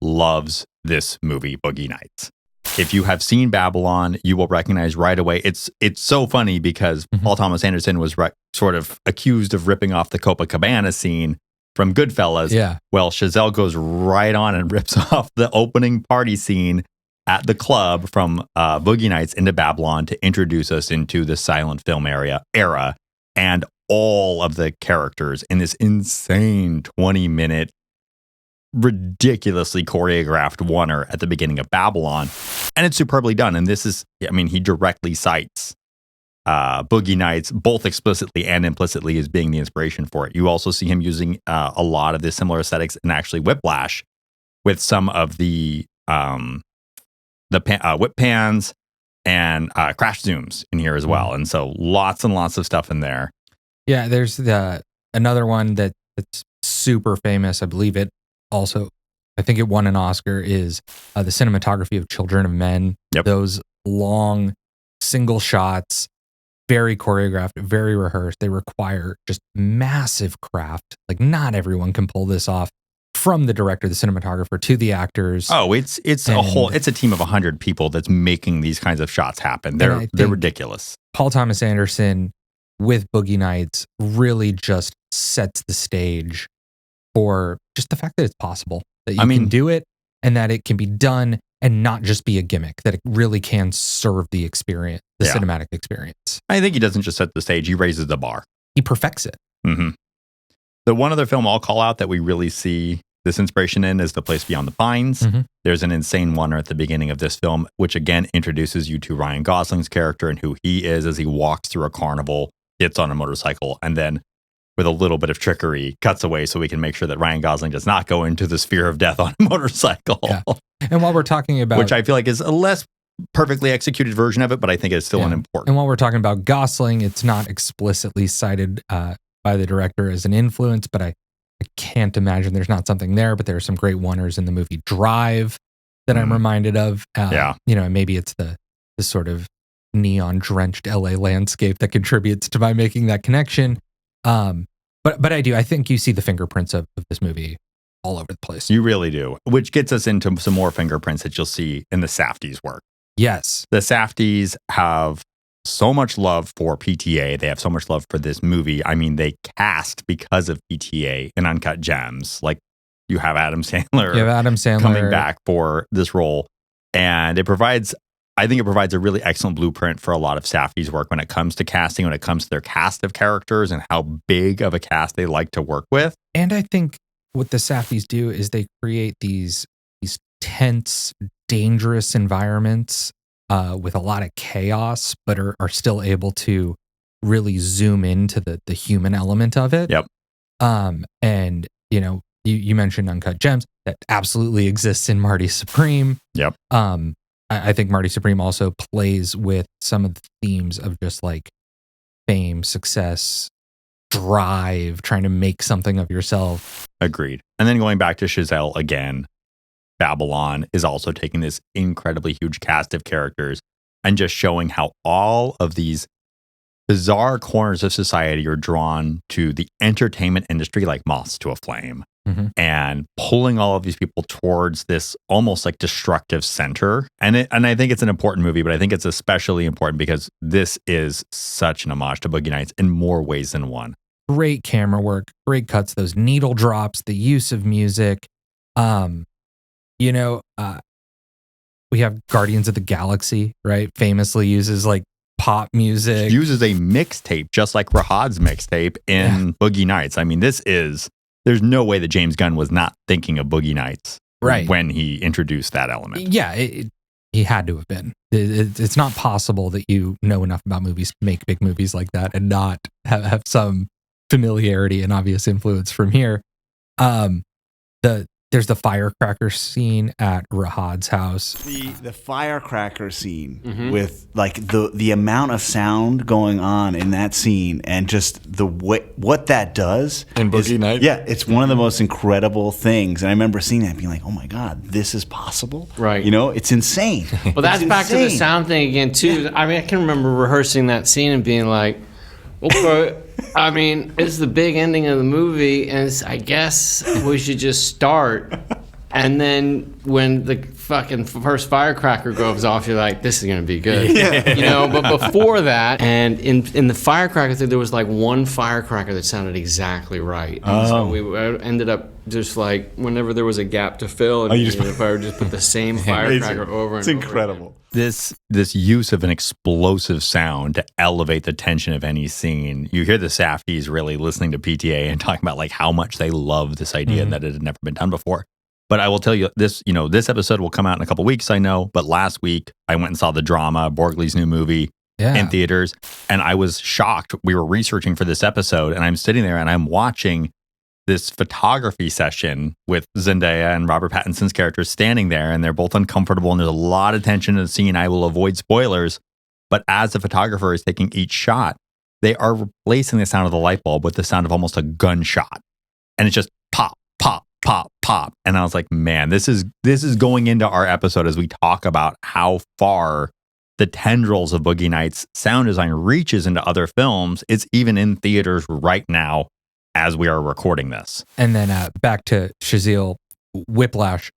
loves this movie, Boogie Nights. If you have seen Babylon, you will recognize right away. It's so funny because Paul Thomas Anderson was sort of accused of ripping off the Copacabana scene from Goodfellas. Yeah. Well, Chazelle goes right on and rips off the opening party scene at the club from Boogie Nights into Babylon to introduce us into the silent film era and all of the characters in this insane 20-minute, ridiculously choreographed oneer at the beginning of Babylon. And it's superbly done. And this is, I mean, he directly cites Boogie Nights, both explicitly and implicitly, as being the inspiration for it. You also see him using a lot of the similar aesthetics in actually Whiplash with some of the whip pans and crash zooms in here as well. And so lots and lots of stuff in there. Yeah, there's another one that's super famous. I believe it also, I think it won an Oscar, is the cinematography of Children of Men. Yep. Those long single shots, very choreographed, very rehearsed. They require just massive craft. Like, not everyone can pull this off, from the director, the cinematographer, to the actors. Oh, it's a team of 100 people that's making these kinds of shots happen. They're ridiculous. Paul Thomas Anderson with Boogie Nights really just sets the stage for just the fact that it's possible, that you can do it, and that it can be done and not just be a gimmick, that it really can serve the experience, the cinematic experience. I think he doesn't just set the stage, he raises the bar. He perfects it. Mm-hmm. The one other film I'll call out that we really see this inspiration in is The Place Beyond the Pines. There's an insane oneer at the beginning of this film, which again introduces you to Ryan Gosling's character and who he is as he walks through a carnival, gets on a motorcycle, and then with a little bit of trickery cuts away so we can make sure that Ryan Gosling does not go into the sphere of death on a motorcycle. Yeah. And while we're talking about... which I feel like is a less perfectly executed version of it, but I think it's still an important. And while we're talking about Gosling, it's not explicitly cited by the director as an influence, but I can't imagine there's not something there. But there are some great oneers in the movie Drive that I'm reminded of. You know, maybe it's the sort of neon drenched LA landscape that contributes to my making that connection. But I think you see the fingerprints of this movie all over the place. You really do, which gets us into some more fingerprints that you'll see in the Safdies' work. Yes. The Safdies have so much love for PTA. They have so much love for this movie. I mean, they cast because of PTA in Uncut Gems. Like, you have Adam Sandler, coming back for this role. And I think it provides a really excellent blueprint for a lot of Safdie's work when it comes to casting, when it comes to their cast of characters and how big of a cast they like to work with. And I think what the Safdies do is they create these tense, dangerous environments with a lot of chaos, but are still able to really zoom into the human element of it. Yep. And, you know, you mentioned Uncut Gems. That absolutely exists in Marty Supreme. Yep. I think Marty Supreme also plays with some of the themes of just like fame, success, drive, trying to make something of yourself. Agreed. And then going back to Chazelle again, Babylon is also taking this incredibly huge cast of characters and just showing how all of these bizarre corners of society are drawn to the entertainment industry like moths to a flame, and pulling all of these people towards this almost like destructive center. And I think it's an important movie, but I think it's especially important because this is such an homage to Boogie Nights in more ways than one. Great camera work, great cuts, those needle drops, the use of music. You know, we have Guardians of the Galaxy, right? Famously uses like pop music. Uses a mixtape, just like Rahad's mixtape in Boogie Nights. I mean, there's no way that James Gunn was not thinking of Boogie Nights right when he introduced that element. Yeah, He had to have been. It's not possible that you know enough about movies to make big movies like that and not have some familiarity and obvious influence from here. There's the firecracker scene at Rahad's house. The firecracker scene with like the amount of sound going on in that scene and just the what that does. In Boogie Nights? Yeah, it's one of the most incredible things. And I remember seeing that and being like, oh my God, this is possible? Right. You know, it's insane. Well, that's back to the sound thing again, too. Yeah. I mean, I can remember rehearsing that scene and being like, okay, I mean, it's the big ending of the movie, and I guess we should just start. And then when the fucking first firecracker goes off, you're like, this is going to be good. Yeah. You know, but before that, and in the firecracker thing, there was like one firecracker that sounded exactly right. And so we ended up just like, whenever there was a gap to fill, and if I would just put the same firecracker over and over. It's incredible. Again. This use of an explosive sound to elevate the tension of any scene. You hear the Safdies really listening to PTA and talking about like how much they love this idea and that it had never been done before. But I will tell you this, this episode will come out in a couple weeks, I know. But last week I went and saw the drama, Borgley's new movie in theaters. And I was shocked. We were researching for this episode and I'm sitting there and I'm watching this photography session with Zendaya and Robert Pattinson's characters standing there, and they're both uncomfortable, and there's a lot of tension in the scene. I will avoid spoilers, but as the photographer is taking each shot, they are replacing the sound of the light bulb with the sound of almost a gunshot, and it's just pop, pop, pop, pop. And I was like, man, this is going into our episode as we talk about how far the tendrils of Boogie Nights sound design reaches into other films. It's even in theaters right now as we are recording this. And then back to Shazil, Whiplash,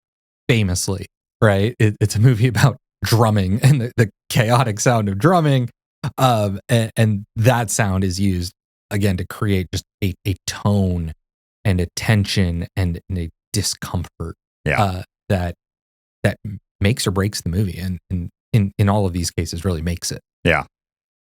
famously, right? It's a movie about drumming and the chaotic sound of drumming. And that sound is used, again, to create just a tone and a tension and a discomfort that makes or breaks the movie. And in all of these cases, really makes it. Yeah.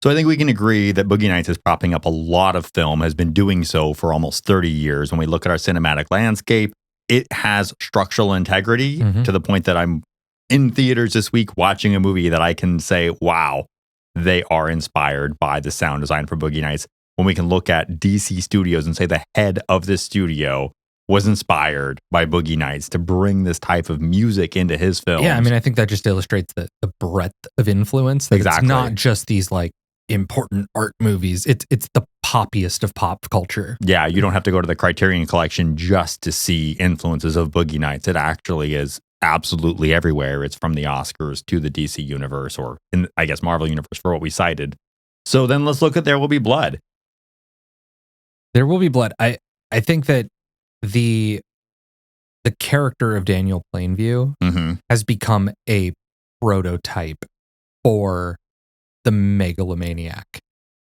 So I think we can agree that Boogie Nights is propping up a lot of film, has been doing so for almost 30 years. When we look at our cinematic landscape, it has structural integrity to the point that I'm in theaters this week watching a movie that I can say, wow, they are inspired by the sound design for Boogie Nights. When we can look at DC Studios and say the head of this studio was inspired by Boogie Nights to bring this type of music into his film. Yeah, I mean, I think that just illustrates the breadth of influence. That exactly. It's not just these like important art movies. It's the poppiest of pop culture. Yeah, you don't have to go to the Criterion Collection just to see influences of Boogie Nights. It actually is absolutely everywhere. It's from the Oscars to the DC universe, or in, I guess, Marvel universe for what we cited. So then let's look at There Will Be Blood. There Will Be Blood. I think that the character of Daniel Plainview has become a prototype for the megalomaniac.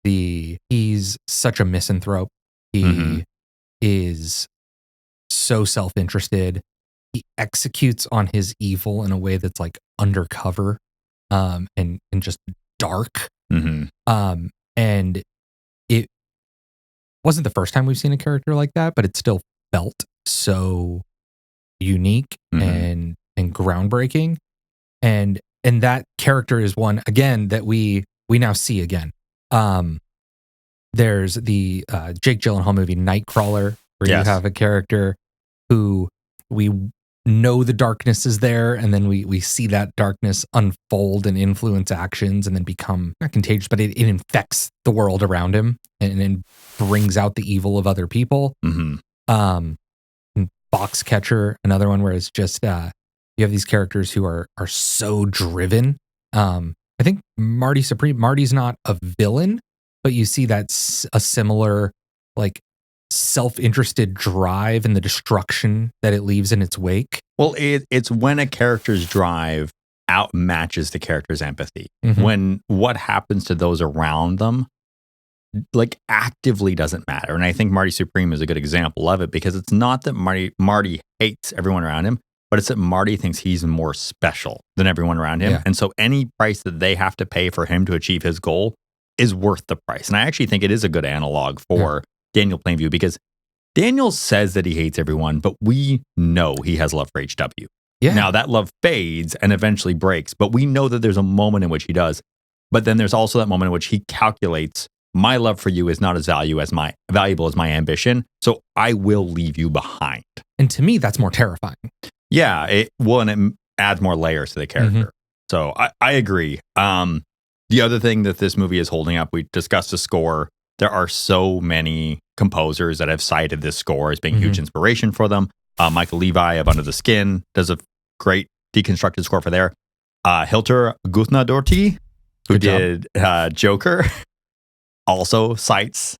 He's such a misanthrope. He is so self-interested. He executes on his evil in a way that's like undercover and just dark. And it wasn't the first time we've seen a character like that, but it still felt so unique and groundbreaking. And that character is one, again, that we now see again. There's the Jake Gyllenhaal movie Nightcrawler, where you have a character who we know the darkness is there, and then we see that darkness unfold and influence actions and then become not contagious, but it infects the world around him and brings out the evil of other people. Boxcatcher, another one where it's just you have these characters who are so driven. I think Marty's not a villain, but you see that's a similar like self-interested drive and the destruction that it leaves in its wake. Well, it's when a character's drive outmatches the character's empathy. When what happens to those around them like actively doesn't matter. And I think Marty Supreme is a good example of it, because it's not that Marty hates everyone around him, but it's that Marty thinks he's more special than everyone around him. And so any price that they have to pay for him to achieve his goal is worth the price. And I actually think it is a good analog for Daniel Plainview, because Daniel says that he hates everyone, but we know he has love for HW. Yeah. Now that love fades and eventually breaks, but we know that there's a moment in which he does. But then there's also that moment in which he calculates, my love for you is not as valuable as my ambition, so I will leave you behind. And to me, that's more terrifying. Yeah, and it adds more layers to the character. So I agree. The other thing that this movie is holding up, we discussed the score. There are so many composers that have cited this score as being huge inspiration for them. Michael Levi of Under the Skin does a great deconstructed score for there. Hildur Guðnadóttir, who did Joker, also cites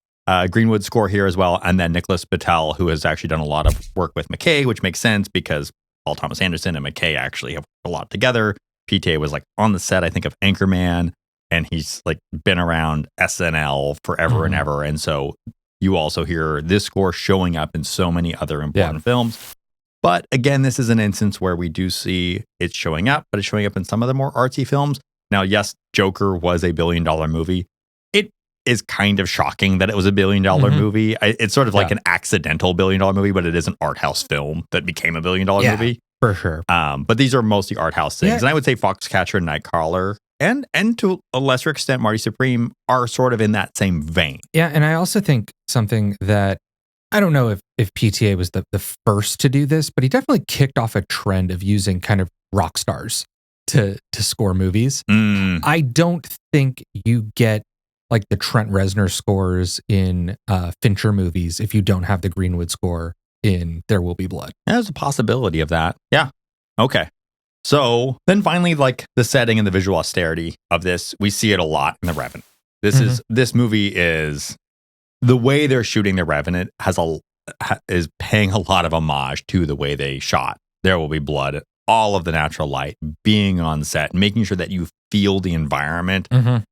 Greenwood's score here as well. And then Nicholas Britell, who has actually done a lot of work with McKay, which makes sense because Paul Thomas Anderson and McKay actually have a lot together. PTA was like on the set, I think, of Anchorman, and he's like been around SNL forever and ever. And so you also hear this score showing up in so many other important films. But again, this is an instance where we do see it showing up, but it's showing up in some of the more artsy films. Now, yes, Joker was a $1 billion movie. It is kind of shocking that it was a $1 billion movie. It's sort of like an accidental $1 billion movie, but it is an art house film that became a $1 billion movie. For sure. But these are mostly art house things. And I would say Foxcatcher and Nightcrawler and to a lesser extent Marty Supreme are sort of in that same vein. Yeah, and I also think something that, I don't know if PTA was the first to do this, but he definitely kicked off a trend of using kind of rock stars to score movies. I don't think you get like the Trent Reznor scores in Fincher movies if you don't have the Greenwood score in There Will Be Blood. There's a possibility of that. Yeah. Okay. So then finally, like the setting and the visual austerity of this, we see it a lot in The Revenant. This movie is, the way they're shooting The Revenant is paying a lot of homage to the way they shot There Will Be Blood. All of the natural light, being on set, making sure that you feel the environment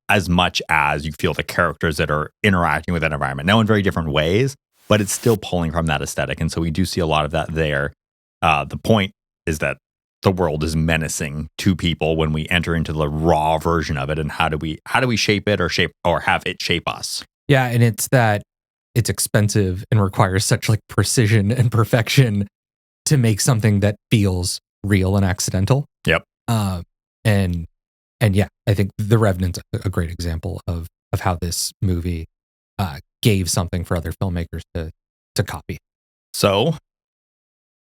as much as you feel the characters that are interacting with that environment. Now in very different ways, but it's still pulling from that aesthetic. And so we do see a lot of that there. The point is that the world is menacing to people when we enter into the raw version of it. And how do we shape it or have it shape us? Yeah, and it's that it's expensive and requires such like precision and perfection to make something that feels real and accidental. Yep. And yeah, I think The Revenant's a great example of how this movie gave something for other filmmakers to copy. So,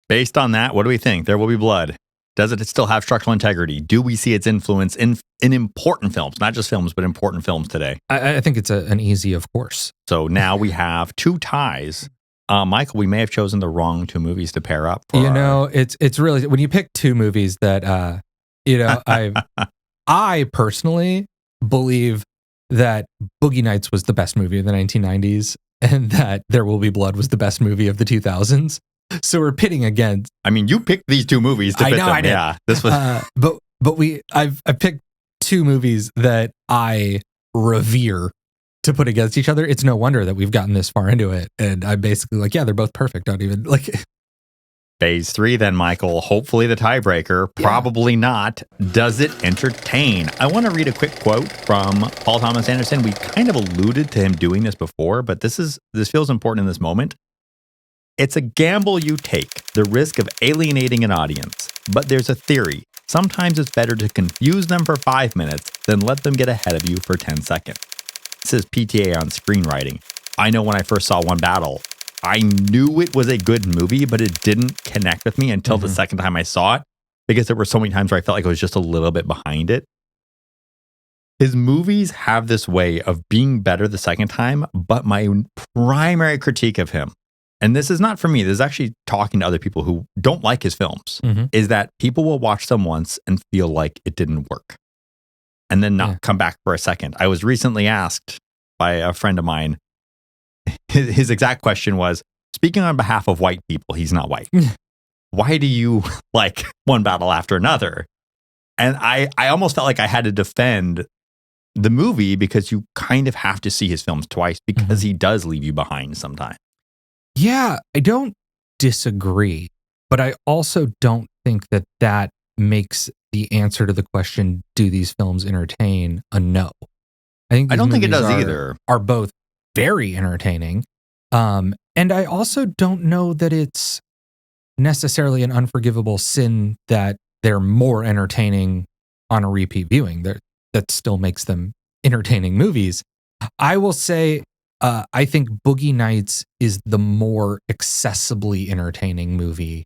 based on that, what do we think? There Will Be Blood. Does it still have structural integrity? Do we see its influence in important films, not just films, but important films today? I think it's an easy, of course. So now we have two ties. Michael, we may have chosen the wrong two movies to pair up. It's really, when you pick two movies that, I personally believe that Boogie Nights was the best movie of the 1990s and that There Will Be Blood was the best movie of the 2000s. So we're pitting against. I mean, you picked these two movies to fit them. I did. Yeah, this was. I picked two movies that I revere to put against each other. It's no wonder that we've gotten this far into it, and I'm basically like, yeah, they're both perfect. Don't even like. Phase 3, then, Michael. Hopefully, the tiebreaker. Probably not. Does it entertain? I want to read a quick quote from Paul Thomas Anderson. We kind of alluded to him doing this before, but this feels important in this moment. It's a gamble you take, the risk of alienating an audience. But there's a theory. Sometimes it's better to confuse them for 5 minutes than let them get ahead of you for 10 seconds. This is PTA on screenwriting. I know when I first saw One Battle, I knew it was a good movie, but it didn't connect with me until the second time I saw it, because there were so many times where I felt like I was just a little bit behind it. His movies have this way of being better the second time, but my primary critique of him, and this is not for me, this is actually talking to other people who don't like his films, is that people will watch them once and feel like it didn't work and then not come back for a second. I was recently asked by a friend of mine, his exact question was, speaking on behalf of white people, he's not white. Why do you like one battle after another? And I almost felt like I had to defend the movie because you kind of have to see his films twice because he does leave you behind sometimes. Yeah, I don't disagree, but I also don't think that makes the answer to the question, do these films entertain, a no. I don't think it does either. Are both very entertaining. And I also don't know that it's necessarily an unforgivable sin that they're more entertaining on a repeat viewing. That still makes them entertaining movies. I will say, I think Boogie Nights is the more accessibly entertaining movie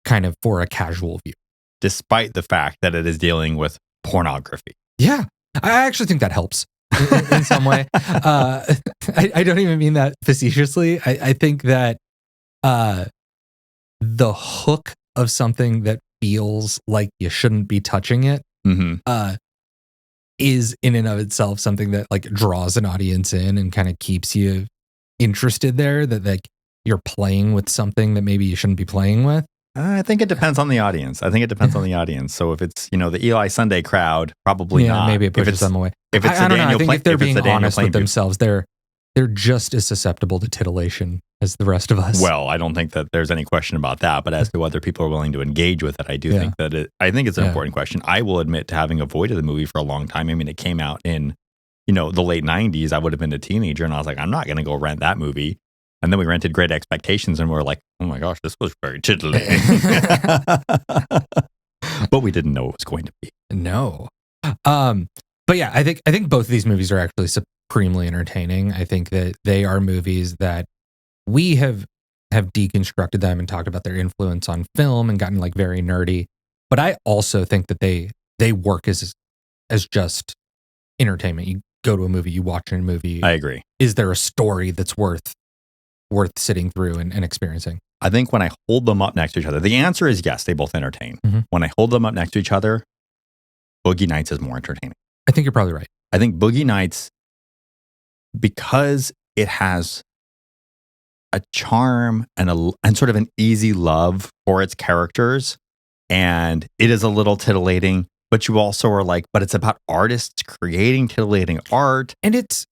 kind of for a casual view. Despite the fact that it is dealing with pornography. Yeah, I actually think that helps in some way. I don't even mean that facetiously. I think that the hook of something that feels like you shouldn't be touching it is in and of itself something that like draws an audience in and kind of keeps you interested there, that like you're playing with something that maybe you shouldn't be playing with. I think it depends on the audience. So if it's, the Eli Sunday crowd, probably not. Maybe it pushes them away. If it's I don't know. I think if they're being honest with themselves, they're just as susceptible to titillation as the rest of us. Well, I don't think that there's any question about that. But as to whether people are willing to engage with it, I do think that I think it's an important question. I will admit to having avoided the movie for a long time. I mean, it came out in, the late 90s. I would have been a teenager and I was like, I'm not going to go rent that movie. And then we rented Great Expectations and we were like, oh my gosh, this was very titillating. But we didn't know it was going to be. No. But yeah, I think both of these movies are actually supremely entertaining. I think that they are movies that we have deconstructed them and talked about their influence on film and gotten like very nerdy. But I also think that they work as just entertainment. You go to a movie, you watch a movie. I agree. Is there a story that's worth sitting through and experiencing? I think when I hold them up next to each other, the answer is yes, they both entertain. Mm-hmm. When I hold them up next to each other, Boogie Nights is more entertaining. I think you're probably right. I think Boogie Nights, because it has a charm and sort of an easy love for its characters, and it is a little titillating, but you also are like, but it's about artists creating titillating art. And it's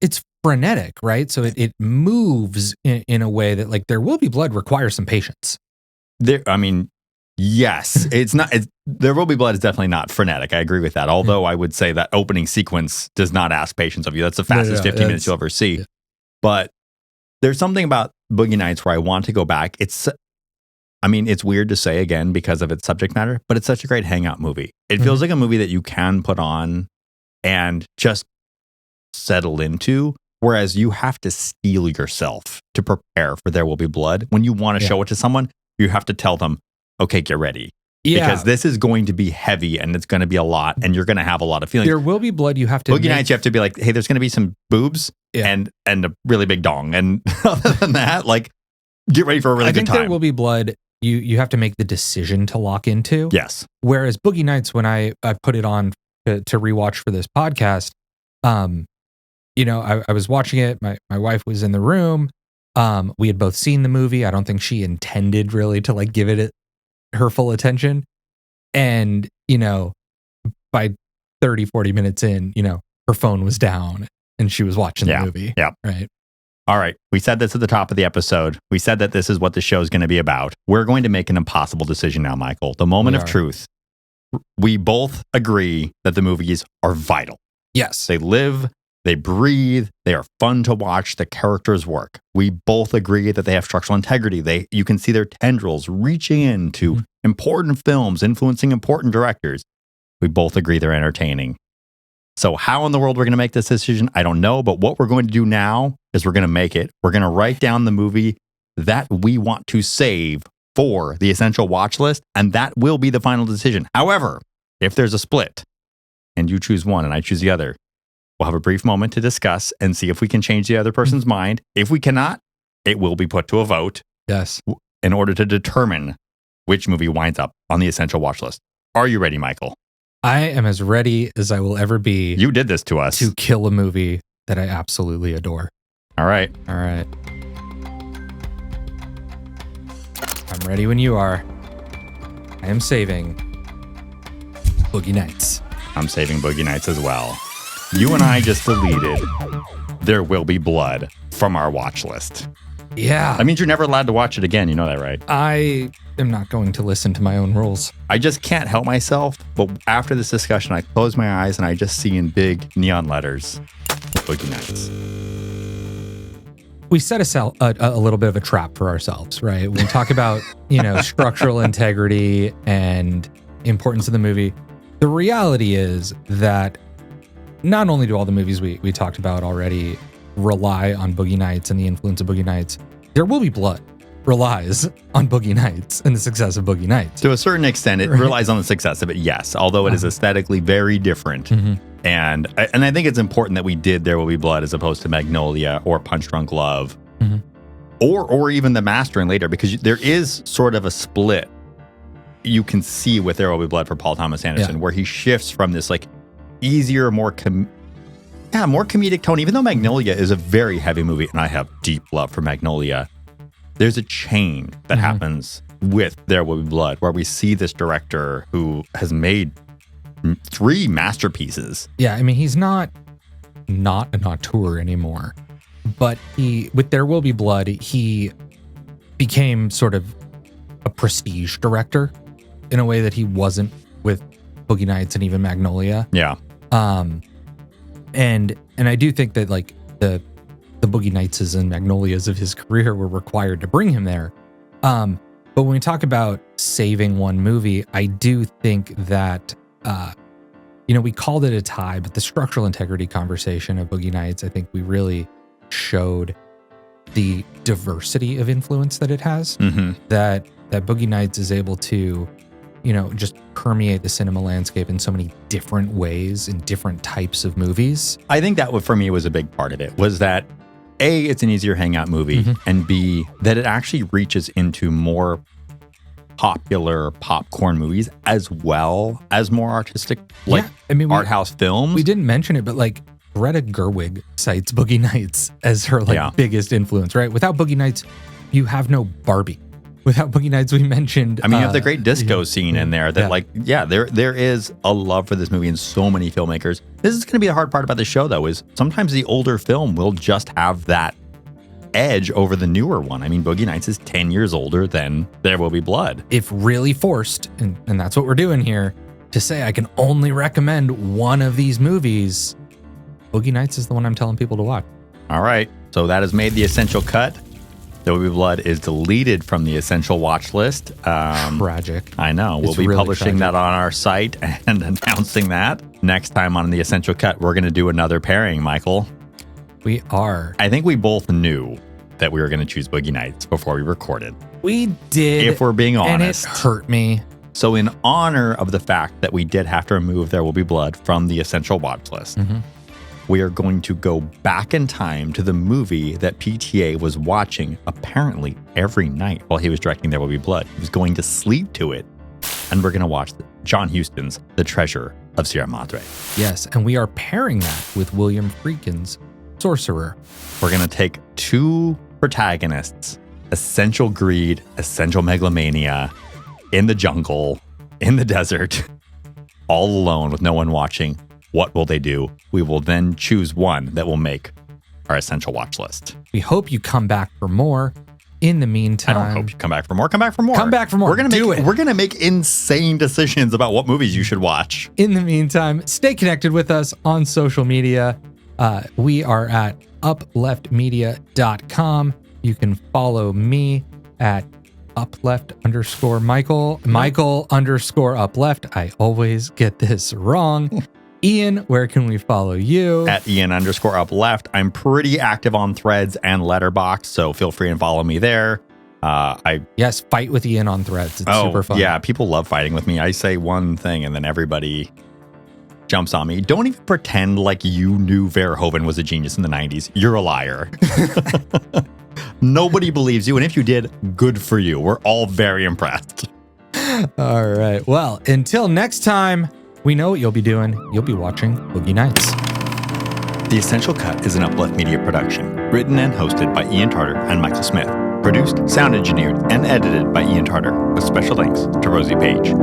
frenetic, right? So it moves in a way that like There Will Be Blood requires some patience. Yes, There Will Be Blood is definitely not frenetic. I agree with that. Although I would say that opening sequence does not ask patience of you. That's the fastest 15 minutes you'll ever see. Yeah. But there's something about Boogie Nights where I want to go back. It's weird to say again because of its subject matter, but it's such a great hangout movie. It feels like a movie that you can put on and just settle into. Whereas you have to steel yourself to prepare for There Will Be Blood. When you want to show it to someone, you have to tell them, okay, get ready. Yeah. Because this is going to be heavy and it's going to be a lot and you're going to have a lot of feelings. There Will Be Blood, you have to... Boogie Nights, you have to be like, hey, there's going to be some boobs and a really big dong. And other than that, like, get ready for a really good time. There Will Be Blood, you have to make the decision to lock into. Yes. Whereas Boogie Nights, when I put it on to rewatch for this podcast, I was watching it. My wife was in the room. We had both seen the movie. I don't think she intended really to like give it her full attention. And, by 30, 40 minutes in, her phone was down and she was watching the movie. Yeah. Right. All right. We said this at the top of the episode. We said that this is what the show is going to be about. We're going to make an impossible decision now, Michael. The moment of truth. We both agree that the movies are vital. Yes. They live. They breathe. They are fun to watch. The characters work. We both agree that they have structural integrity. You can see their tendrils reaching into important films, influencing important directors. We both agree they're entertaining. So how in the world we're going to make this decision, I don't know. But what we're going to do now is we're going to make it. We're going to write down the movie that we want to save for the Essential Watchlist, and that will be the final decision. However, if there's a split and you choose one and I choose the other, we'll have a brief moment to discuss and see if we can change the other person's mind. If we cannot, it will be put to a vote. Yes. In order to determine which movie winds up on the Essential Watchlist. Are you ready, Michael? I am as ready as I will ever be. You did this to us. To kill a movie that I absolutely adore. All right. All right. I'm ready when you are. I am saving Boogie Nights. I'm saving Boogie Nights as well. You and I just deleted There Will Be Blood from our watch list. Yeah. That means you're never allowed to watch it again. You know that, right? I am not going to listen to my own rules. I just can't help myself. But after this discussion, I close my eyes and I just see in big neon letters, Boogie Nights. we set a little bit of a trap for ourselves, right? When we talk about, structural integrity and importance of the movie, the reality is that not only do all the movies we talked about already rely on Boogie Nights and the influence of Boogie Nights, There Will Be Blood relies on Boogie Nights and the success of Boogie Nights. To a certain extent, it relies on the success of it, yes, although it is aesthetically very different. And I think it's important that we did There Will Be Blood as opposed to Magnolia or Punch Drunk Love or even The Mastering later, because there is sort of a split you can see with There Will Be Blood for Paul Thomas Anderson, where he shifts from this like easier, more comedic tone, even though Magnolia is a very heavy movie and I have deep love for Magnolia. There's a change that happens with There Will Be Blood, where we see this director who has made 3 masterpieces. Yeah, I mean, he's not an auteur anymore, but with There Will Be Blood, he became sort of a prestige director in a way that he wasn't with Boogie Nights and even Magnolia. Yeah. And I do think that like the Boogie Nightses and Magnolias of his career were required to bring him there. But when we talk about saving one movie, I do think that, we called it a tie, but the structural integrity conversation of Boogie Nights, I think we really showed the diversity of influence that it has, that Boogie Nights is able to, just permeate the cinema landscape in so many different ways in different types of movies. I think that for me was a big part of it, was that A, it's an easier hangout movie, and B, that it actually reaches into more popular popcorn movies as well as more artistic, art house films. We didn't mention it, but like Greta Gerwig cites Boogie Nights as her biggest influence, right? Without Boogie Nights, you have no Barbie. Without Boogie Nights, we mentioned... I mean, you have the great disco scene in there that there is a love for this movie in so many filmmakers. This is going to be the hard part about the show, though, is sometimes the older film will just have that edge over the newer one. I mean, Boogie Nights is 10 years older than There Will Be Blood. If really forced, and that's what we're doing here, to say I can only recommend one of these movies, Boogie Nights is the one I'm telling people to watch. All right. So that has made the Essential Cut. There Will Be Blood is deleted from the Essential Watchlist. Tragic. I know. We'll be really publishing that on our site and announcing that. Next time on the Essential Cut, we're going to do another pairing, Michael. We are. I think we both knew that we were going to choose Boogie Nights before we recorded. We did. If we're being honest. And it hurt me. So in honor of the fact that we did have to remove There Will Be Blood from the Essential Watchlist, we are going to go back in time to the movie that PTA was watching apparently every night while he was directing There Will Be Blood. He was going to sleep to it. And we're going to watch John Huston's The Treasure of Sierra Madre. Yes, and we are pairing that with William Friedkin's Sorcerer. We're going to take 2 protagonists, essential greed, essential megalomania, in the jungle, in the desert, all alone with no one watching. What will they do? We will then choose one that will make our Essential Watch List. We hope you come back for more. In the meantime... I don't hope you come back for more. Come back for more. Come back for more. We're going to make insane decisions about what movies you should watch. In the meantime, stay connected with us on social media. We are at upleftmedia.com. You can follow me at upleft_Michael. Michael_upleft. I always get this wrong. Ian, where can we follow you? At Ian_upleft. I'm pretty active on Threads and Letterboxd, so feel free and follow me there. Yes, fight with Ian on Threads. It's super fun. Yeah, people love fighting with me. I say one thing and then everybody jumps on me. Don't even pretend like you knew Verhoeven was a genius in the 90s. You're a liar. Nobody believes you, and if you did, good for you. We're all very impressed. All right. Well, until next time, we know what you'll be doing. You'll be watching Boogie Nights. The Essential Cut is an Uplift Media production, written and hosted by Ian Tarter and Michael Smith. Produced, sound engineered, and edited by Ian Tarter, with special thanks to Rosie Page.